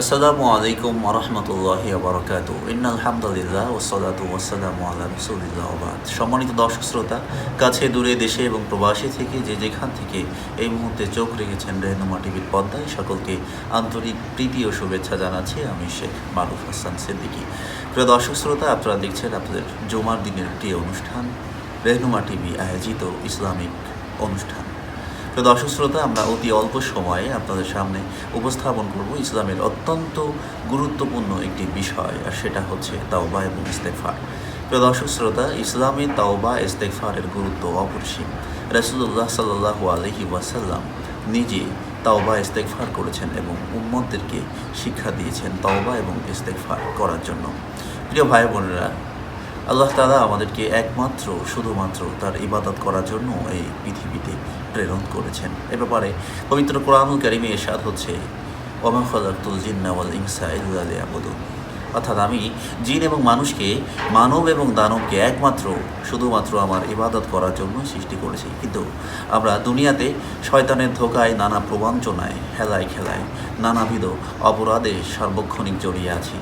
আসসালামু আলাইকুম ওয়া রাহমাতুল্লাহি ওয়া বারাকাতুহু। ইন্নাল হামদুলিল্লাহ ওয়াসসালাতু ওয়াসসালামু আলা রাসূলিল্লাহ ওয়া বা'দ। সম্মানিত দর্শক শ্রোতা, কাছে দূরে দেশে এবং প্রবাসী থেকে যে যেখান থেকে এই মুহূর্তে চোখ রেখেছেন রেহনুমা টিভির পর্দায়, সকলকে আন্তরিক প্রীতি ও শুভেচ্ছা জানাচ্ছি। আমি শেখ মারুফ হাসান সিদ্দিকী। প্রিয় দর্শক শ্রোতা, আপনারা দেখছেন আপনাদের জুমার দিনের একটি অনুষ্ঠান, রেহনুমা টিভি আয়োজিত ইসলামিক অনুষ্ঠান। তো দর্শক শ্রোতা, আমরা অতি অল্প সময়ে আপনাদের সামনে উপস্থাপন করব ইসলামের অত্যন্ত গুরুত্বপূর্ণ একটি বিষয়, আর সেটা হচ্ছে তাওবা এবং ইস্তেগফার। প্রিয় দর্শক শ্রোতা, ইসলামে তাওবা ইস্তেগফারের গুরুত্ব অপরিসীম। রাসূলুল্লাহ সাল্লাল্লাহু আলাইহি ওয়াসাল্লাম নিজে তাওবা ইস্তেগফার করেছেন এবং উম্মতদেরকে শিক্ষা দিয়েছেন তাওবা এবং ইস্তেগফার করার জন্য। প্রিয় ভাই বোনেরা, আল্লাহ তাআলা আমাদেরকে একমাত্র শুধুমাত্র তার ইবাদত করার জন্য এই পৃথিবীতে প্রেরণ করেছেন। এ ব্যাপারে পবিত্র কোরআনুল কারীমে ইরশাদ হচ্ছে, ওয়া মা খালাকতুল জিন্না ওয়াল ইনসা ইল্লা লিয়াবুদুন। অর্থাৎ আমি জিন এবং মানুষকে, মানব এবং দানবকে একমাত্র শুধুমাত্র আমার ইবাদত করার জন্যই সৃষ্টি করেছি। কিন্তু আমরা দুনিয়াতে শয়তানের ধোকায়, নানা প্রবঞ্চনায়, হেলায় খেলায়, নানাবিধ অপরাধে সার্বক্ষণিক জড়িয়ে আছি।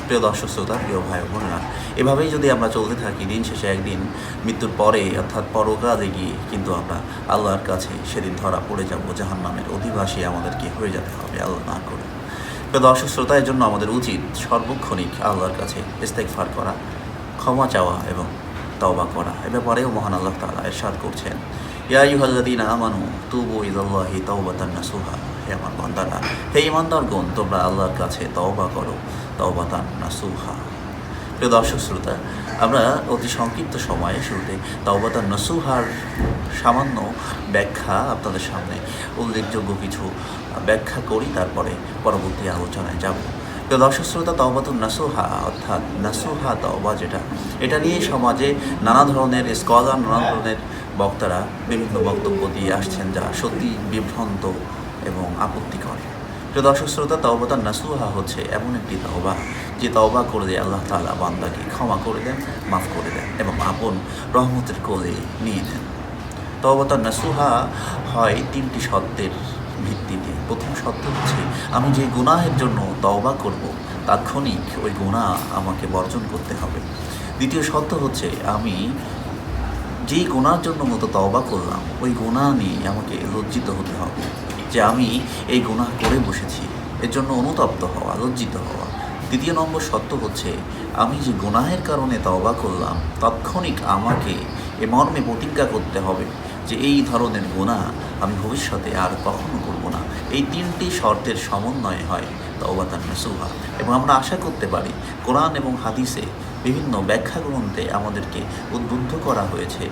প্রিয় দর্শক শ্রোতা, প্রিয় ভাই বোনেরা, এভাবেই যদি আমরা চলতে থাকি, দিন শেষে একদিন মৃত্যুর পরে অর্থাৎ পরকালে গিয়ে কিন্তু আমরা আল্লাহর কাছে সেদিন ধরা পড়ে যাব, জাহান্নামের অধিবাসী আমাদেরকে হয়ে যেতে হবে, আল্লাহ না করে। প্রিয় দর্শক শ্রোতা, এর জন্য আমাদের উচিত সর্বক্ষণিক আল্লাহর কাছে ইস্তেগফার করা, ক্ষমা চাওয়া এবং তওবা করা। এ ব্যাপারেও মহান আল্লাহ তাআলা ইরশাদ করছেন, ইয়া আইয়ুহাল্লাযীনা আমানু তুবু ইলাল্লাহি তাওবাতান নাসুহা। হে আমার বান্দারা, হে ঈমানদারগণ, তোমরা আল্লাহর কাছে তওবা করো, তাওবাতান নাসুহা। প্রিয় দর্শক শ্রোতা, আমরা অতি সংক্ষিপ্ত সময়ে শুরুতে তাওবাতান নাসুহার সামান্য ব্যাখ্যা আপনাদের সামনে উল্লেখযোগ্য কিছু ব্যাখ্যা করি, তারপরে পরবর্তী আলোচনায় যাব। প্রিয় দর্শক শ্রোতা, তাওবাতুন নাসুহা অর্থাৎ নাসুহা তাওবা যেটা, এটা নিয়ে সমাজে নানা ধরনের স্কলার, নানা ধরনের বক্তারা বিভিন্ন বক্তব্য দিয়ে আসছেন, যা সত্যি বিভ্রান্ত এবং আপত্তিকর। প্রিয় দর্শক শ্রোতা, তাওবাতুন নাসুহা হচ্ছে এমন একটি তাওবা যে তাওবা করলে আল্লাহ তাআলা বান্দাকে ক্ষমা করে দেন, মাফ করে দেন এবং আপন রহমতের কোলে নিয়ে নেন। তাওবাতুন নাসুহা হয় তিনটি শর্তের ভিত্তিতে। প্রথম শর্ত হচ্ছে, আমি যে গুনাহের জন্য তওবা করব, তাৎক্ষণিক ওই গুনাহ আমাকে বর্জন করতে হবে। দ্বিতীয় শর্ত হচ্ছে, আমি যেই গুনার জন্য মতো তওবা করলাম, ওই গুনাহ নিয়ে আমাকে লজ্জিত হতে হবে যে আমি এই গুনাহ করে বসেছি, এর জন্য অনুতপ্ত হওয়া, লজ্জিত হওয়া। তৃতীয় নম্বর শর্ত হচ্ছে, আমি যে গুনাহের কারণে তওবা করলাম, তাৎক্ষণিক আমাকে এ মর্মে প্রতিজ্ঞা করতে হবে যে এই ধরনের গুনাহ আমি ভবিষ্যতে আর কখনো করব না। এই তিনটি শর্তের সমন্বয়ে হয় তাওবাতুন নাসুহা। এবং আমরা আশা করতে পারি, কোরআন এবং হাদিসে বিভিন্ন ব্যাখ্যা গ্রন্থে আমাদেরকে উদ্বুদ্ধ করা হয়েছে।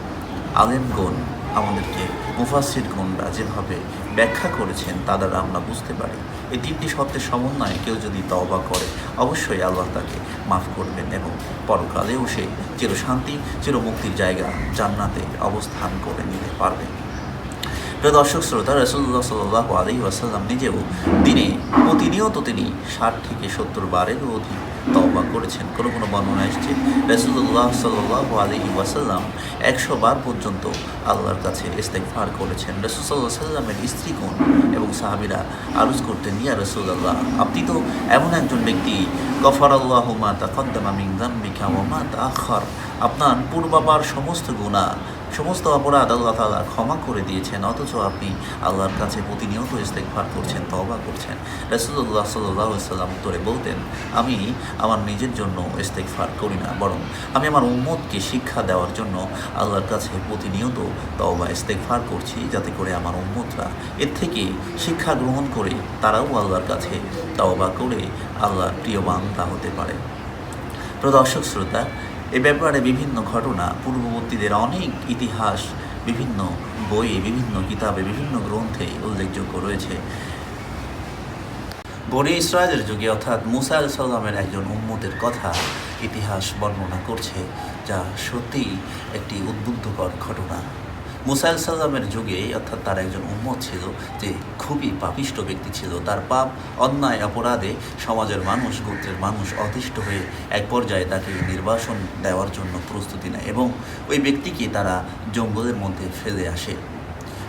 আলেমগণ আমাদেরকে, মুফাসসিরগণরা যেভাবে ব্যাখ্যা করেছেন, তা দ্বারা আমরা বুঝতে পারি এই তিনটি শর্তের সমন্বয়ে কেউ যদি তওবা করে, অবশ্যই আল্লাহ তাকে মাফ করবেন এবং পরকালেও সে চিরশান্তি, চিরমুক্তির জায়গা জান্নাতে অবস্থান করে নিতে পারবে। প্রিয় দর্শক শ্রোতা, রাসূলুল্লাহ সাল্লাল্লাহু আলাইহি ওয়াসাল্লাম নিজেও দিনে প্রতিনিয়ত তিনি 60 থেকে 70 বারেরও অধিক তওবা করেছেন। কোনো কোনো বর্ণনা এসেছে রাসূলুল্লাহ সাল্লাল্লাহু আলাইহি ওয়াসাল্লাম 100 বার পর্যন্ত আল্লাহর কাছে ইস্তেগফার করেছেন। রাসূল সাল্লাল্লাহু আলাইহি ওয়াসাল্লামের স্ত্রীগণ এবং সাহাবীরা আরজ করতেন, ইয়া রাসূলুল্লাহ, আপনি তো এমন একজন ব্যক্তি, গফারাল্লাহু মা তাকাদ্দামা মিন যামবিকা ওয়া মা তাআখার, আপনার পূর্বাপার সমস্ত গুনাহ, সমস্ত অপরাধ আল্লাহ তাআলা ক্ষমা করে দিয়েছেন, অথচ আপনি আল্লাহর কাছে প্রতিনিয়ত ইস্তেগফার করছেন, তওবা করছেন। রাসূলুল্লাহ সাল্লাল্লাহু আলাইহি ওয়াসাল্লাম উত্তরে বলতেন, আমি আমার নিজের জন্য ইস্তেগফার করি না, বরং আমি আমার উম্মতকে শিক্ষা দেওয়ার জন্য আল্লাহর কাছে প্রতিনিয়ত তওবা ইস্তেগফার করছি, যাতে করে আমার উম্মতরা এর থেকে শিক্ষা গ্রহণ করে তারাও আল্লাহর কাছে তওবা করে আল্লাহর প্রিয় বান্দা হতে পারে। প্রিয় দর্শক শ্রোতা, এ ব্যাপারে বিভিন্ন ঘটনা, পূর্ববর্তীদের অনেক ইতিহাস বিভিন্ন বইয়ে, বিভিন্ন কিতাবে, বিভিন্ন গ্রন্থে উল্লেখযোগ্য রয়েছে। বনী ইসরায়েলের যুগে অর্থাৎ মূসা আলাইহিস সালামের একজন উম্মতের কথা ইতিহাস বর্ণনা করছে, যা সত্যিই একটি উদ্বুদ্ধকর ঘটনা। মূসা আলাইহিস সালামের যুগে অর্থাৎ তার একজন উম্মত ছিল যে খুবই পাপিষ্ট ব্যক্তি ছিল। তার পাপ, অন্যায়, অপরাধে সমাজের মানুষ, গোত্রের মানুষ অতিষ্ঠ হয়ে এক পর্যায়ে তাকে নির্বাসন দেওয়ার জন্য প্রস্তুতি নেয় এবং ওই ব্যক্তিকে তারা জঙ্গলের মধ্যে ফেলে আসে।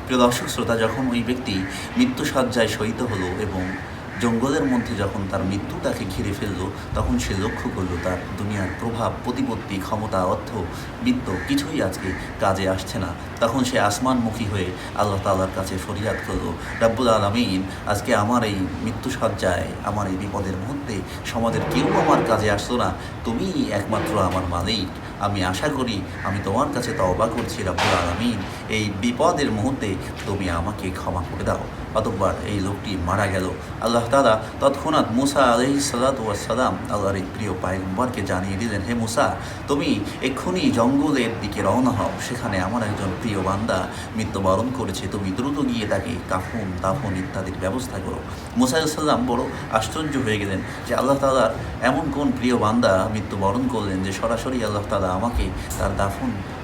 প্রিয় দর্শক শ্রোতা, যখন ওই ব্যক্তি মৃত্যুশয্যায় শয়িত হলো এবং জঙ্গলের মধ্যে যখন তার মৃত্যু তাকে ঘিরে ফেললো, তখন সে লক্ষ্য করলো তার দুনিয়ার প্রভাব, প্রতিপত্তি, ক্ষমতা, অর্থ, বিত্ত কিছুই আজকে কাজে আসছে না। তখন সে আসমানমুখী হয়ে আল্লাহ তাআলার কাছে ফরিয়াদ করলো, রাব্বুল আলামিন, আজকে আমার এই মৃত্যুসজ্জায়, আমার এই বিপদের মুহূর্তে সমাজের কেউ আমার কাজে আসতো না, তুমিই একমাত্র আমার মালিক। আমি আশা করি, আমি তোমার কাছে তওবা করছি রাব্বুল আলামিন, এই বিপদের মুহূর্তে তুমি আমাকে ক্ষমা করে দাও। অতঃপর এই লোকটি মারা গেল। আল্লাহ তাআলা তৎক্ষণাৎ মুসা আলাইহিস সালাতু ওয়াস সালাম আল্লাহর এই প্রিয় পয়গম্বরকে জানিয়ে দিলেন, হে মুসা, তুমি এক্ষুনি জঙ্গলের দিকে রওনা হও, সেখানে আমার একজন প্রিয় বান্দা মৃত্যুবরণ করেছে, তুমি দ্রুত গিয়ে তাকে কাফন, দাফন ইত্যাদির ব্যবস্থা করো। মুসা আলাইহিস সালাম বড় আশ্চর্য হয়ে গেলেন যে আল্লাহ তাআলার এমন কোন প্রিয় বান্দা মৃত্যুবরণ করলেন যে সরাসরি আল্লাহ তাআলা আমাকে তার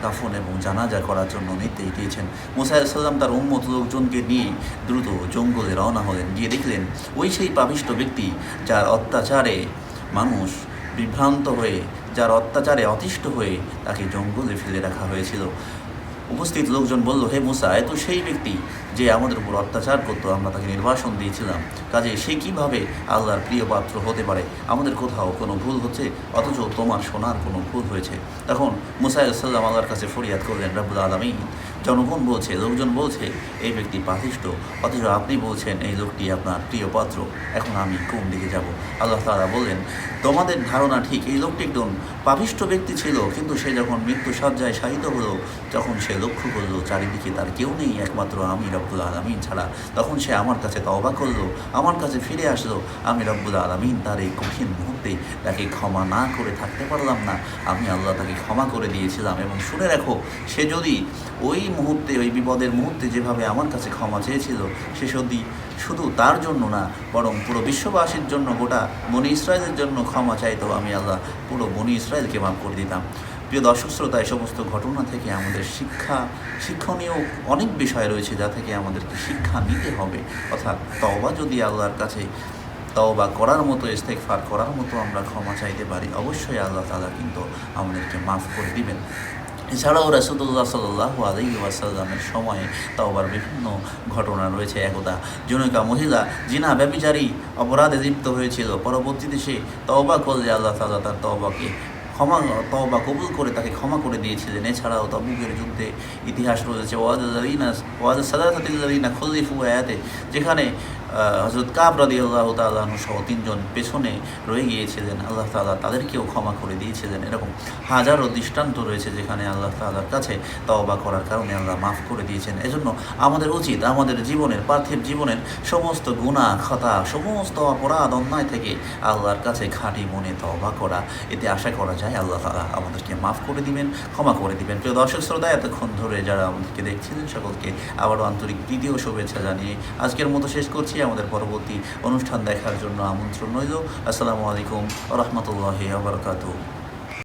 কাফন এবং জানাজা করার জন্য নির্দেশ দিয়েছেন। মুসা আলাইহিস সালাম তার উম্মত লোকজনকে নিয়ে দ্রুত জঙ্গলে রওনা হলেন। গিয়ে দেখলেন ওই সেই পাপিষ্ঠ ব্যক্তি যার অত্যাচারে মানুষ বিভ্রান্ত হয়ে, যার অত্যাচারে অতিষ্ঠ হয়ে তাকে জঙ্গলে ফেলে রাখা হয়েছিল। উপস্থিত লোকজন বলল, হে মুসা, এ তো সেই ব্যক্তি যে আমাদের উপর অত্যাচার করতো, আমরা তাকে নির্বাসন দিয়েছিলাম, কাজে সে কীভাবে আল্লাহর প্রিয় পাত্র হতে পারে? আমাদের কোথাও কোনো ভুল হচ্ছে, অথচ তোমার শোনার কোনো ভুল হয়েছে। তখন মুসা আলাইহিস সালাম আল্লাহর কাছে ফরিয়াদ করলেন, রাব্বুল আলামিন, জনগণ বলছে, লোকজন বলছে এই ব্যক্তি পাপিষ্ঠ, অথচ আপনি বলছেন এই লোকটি আপনার প্রিয় পাত্র, এখন আমি কোন দিকে যাব? আল্লাহ তাআলা বললেন, তোমাদের ধারণা ঠিক, এই লোকটি একজন পাপিষ্ঠ ব্যক্তি ছিল, কিন্তু সে যখন মৃত্যু সজ্জায় শায়িত হলো, তখন সে লক্ষ্য করলো চারিদিকে তার কেউ নেই একমাত্র আমি রব্বুল আলামিন ছাড়া। তখন সে আমার কাছে তওবা করলো, আমার কাছে ফিরে আসলো। আমি রব্বুল আলামিন তার এই কঠিন মুহূর্তে তাকে ক্ষমা না করে থাকতে পারলাম না, আমি আল্লাহ তাকে ক্ষমা করে দিয়েছিলাম। এবং শুনে রাখো, সে যদি ওই মুহূর্তে, ওই বিপদের মুহূর্তে যেভাবে আমার কাছে ক্ষমা চেয়েছিল, সে শুধু তার জন্য না, বরং পুরো বিশ্ববাসীর জন্য, গোটা বনি ইসরায়েলের জন্য ক্ষমা চাইতো, আমি আল্লাহ পুরো বনি ইসরায়েলকে মাফ করে দিতাম। প্রিয় দর্শক শ্রোতা, এই সমস্ত ঘটনা থেকে আমাদের শিক্ষণীয় অনেক বিষয় রয়েছে, যা থেকে আমাদেরকে শিক্ষা নিতে হবে। অর্থাৎ তওবা যদি আল্লাহর কাছে তওবা করার মতো, ইস্তেগফার করার মতো আমরা ক্ষমা চাইতে পারি, অবশ্যই আল্লাহ তাআলা কিন্তু আমাদেরকে মাফ করে দিবেন। এছাড়াও রাসূলুল্লাহ সাল্লাল্লাহু আলাইহি ওয়াসাল্লামের সময়ে তওবার বিভিন্ন ঘটনা রয়েছে। একদা জনৈকা মহিলা জিনা ব্যভিচারী অপরাধে লিপ্ত হয়েছিল, পরবর্তীতে সে তওবা করলে আল্লাহ তাআলা তার তওবা কবুল করে তাকে ক্ষমা করে দিয়েছিলেন। এছাড়াও তাবুকের যুদ্ধে ইতিহাস রয়েছে ওয়াদ সালাতাতিল্লাযিনা খুলিফু আয়াতে, যেখানে হযরত কাব রাদিয়াল্লাহু তাআলা আনহু সহ 3 জন পেছনে রয়ে গিয়েছিলেন, আল্লাহ তাআলা তাদেরকেও ক্ষমা করে দিয়েছিলেন। এরকম হাজারো দৃষ্টান্ত রয়েছে যেখানে আল্লাহ তাআলার কাছে তওবা করার কারণে আল্লাহ মাফ করে দিয়েছেন। এজন্য আমাদের উচিত আমাদের জীবনের, পার্থিব জীবনের সমস্ত গুনাহ, খাতা, সমস্ত অপরাধ, অন্যায় থেকে আল্লাহর কাছে খাঁটি মনে তওবা করা। এতে আশা করা যায় আল্লাহ তাআলা আমাদেরকে মাফ করে দিবেন, ক্ষমা করে দিবেন। প্রিয় দর্শক শ্রোতা, এতক্ষণ ধরে যারা আমাদেরকে দেখছিলেন, সকলকে আবারও আন্তরিক প্রীতি ও শুভেচ্ছা জানিয়ে আজকের মতো শেষ করছি। আমাদের পরবর্তী অনুষ্ঠান দেখার জন্য আমন্ত্রণ রইল। আসসালামু আলাইকুম ওয়া রাহমাতুল্লাহি ওয়া বারাকাতুহু।